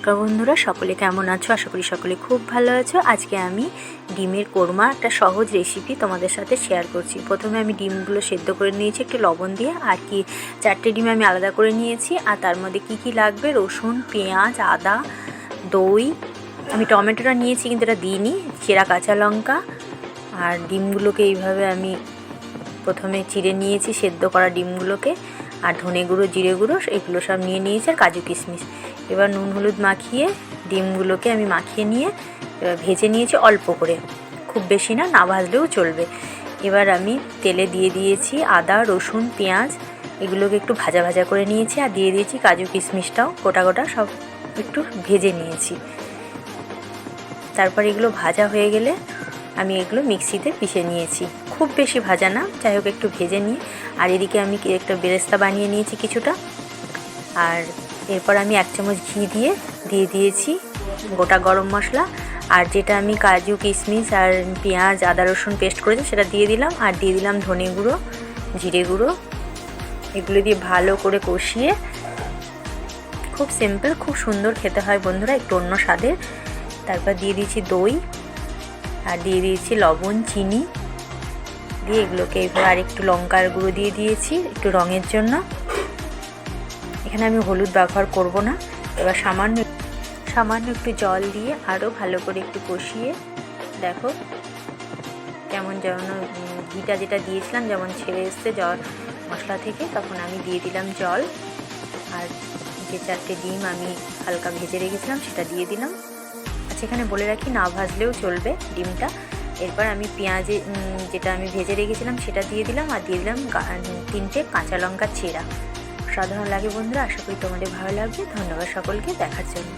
নমস্কার বন্ধুরা, সকলে কেমন আছো? আশা করি সকলে খুব ভালো আছো। আজকে আমি ডিমের কোরমা একটা সহজ রেসিপি তোমাদের সাথে শেয়ার করছি। প্রথমে আমি ডিমগুলো সেদ্ধ করে নিয়েছি একটু লবণ দিয়ে, আর কি 4টে ডিম আমি আলাদা করে নিয়েছি। আর তার মধ্যে কি লাগবে: রসুন, পেঁয়াজ, আদা, দই, আমি টমেটোটা নিয়েছি কিন্তু এটা দিইনি, চেরা কাঁচা লঙ্কা। আর ডিমগুলোকে এইভাবে আমি প্রথমে চিড়ে নিয়েছি, সেদ্ধ করা ডিমগুলোকে। আর ধনে গুঁড়ো, জিরে গুঁড়ো এগুলো সব নিয়ে নিয়েছি, আর কাজু কিশমিশ। এবার নুন হলুদ মাখিয়ে ডিমগুলোকে আমি মাখিয়ে নিয়ে এবার ভেজে নিয়েছি অল্প করে, খুব বেশি না, না ভাজলেও চলবে। এবার আমি তেলে দিয়ে দিয়েছি আদা, রসুন, পেঁয়াজ, এগুলোকে একটু ভাজা ভাজা করে নিয়েছি। আর দিয়ে দিয়েছি কাজু কিশমিশটাও গোটা গোটা সব একটু ভেজে নিয়েছি। তারপর এগুলো ভাজা হয়ে গেলে আমি এগুলো মিক্সিতে পিষে নিয়েছি, খুব বেশি ভাজা না, যাই হোক একটু ভেজে নিয়ে। আর এদিকে আমি একটা বেরেস্তা বানিয়ে নিয়েছি কিছুটা। আর এরপর আমি 1 চামচ ঘি দিয়ে দিয়েছি গোটা গরম মশলা। আর যেটা আমি কাজু কিশমিশ আর পেঁয়াজ আদা রসুন পেস্ট করেছি সেটা দিয়ে দিলাম। আর দিয়ে দিলাম ধনে গুঁড়ো, জিরে গুঁড়ো, এগুলো দিয়ে ভালো করে কষিয়ে, খুব সিম্পল, খুব সুন্দর খেতে হয় বন্ধুরা, একটু অন্য স্বাদের। তারপর দিয়ে দিয়েছি দই, আর দিয়ে দিয়েছি লবণ, চিনি দিয়ে এগুলোকে এইভাবে, আর একটু লঙ্কার গুঁড়ো দিয়ে দিয়েছি একটু রঙের জন্য। এখানে আমি হলুদ ব্যবহার করব না। এবার সামান্য একটু জল দিয়ে আরও ভালো করে একটু কষিয়ে, দেখো কেমন যেন ঘিটা যেটা দিয়েছিলাম যেমন ছেড়ে এসছে জল মশলা থেকে, তখন আমি দিয়ে দিলাম জল। আর যে 4টে ডিম আমি হালকা ভেজে রেখেছিলাম সেটা দিয়ে দিলাম। আচ্ছা, এখানে বলে রাখি, না ভাজলেও চলবে ডিমটা। এরপর আমি পেঁয়াজে যেটা আমি ভেজে রেখেছিলাম সেটা দিয়ে দিলাম। আর দিয়ে দিলাম 3টে কাঁচা লঙ্কা চেরা। সাধারণ লাগে বন্ধুরা, আশা করি তোমাদের ভালো লাগবে। ধন্যবাদ সকলকে দেখার জন্য।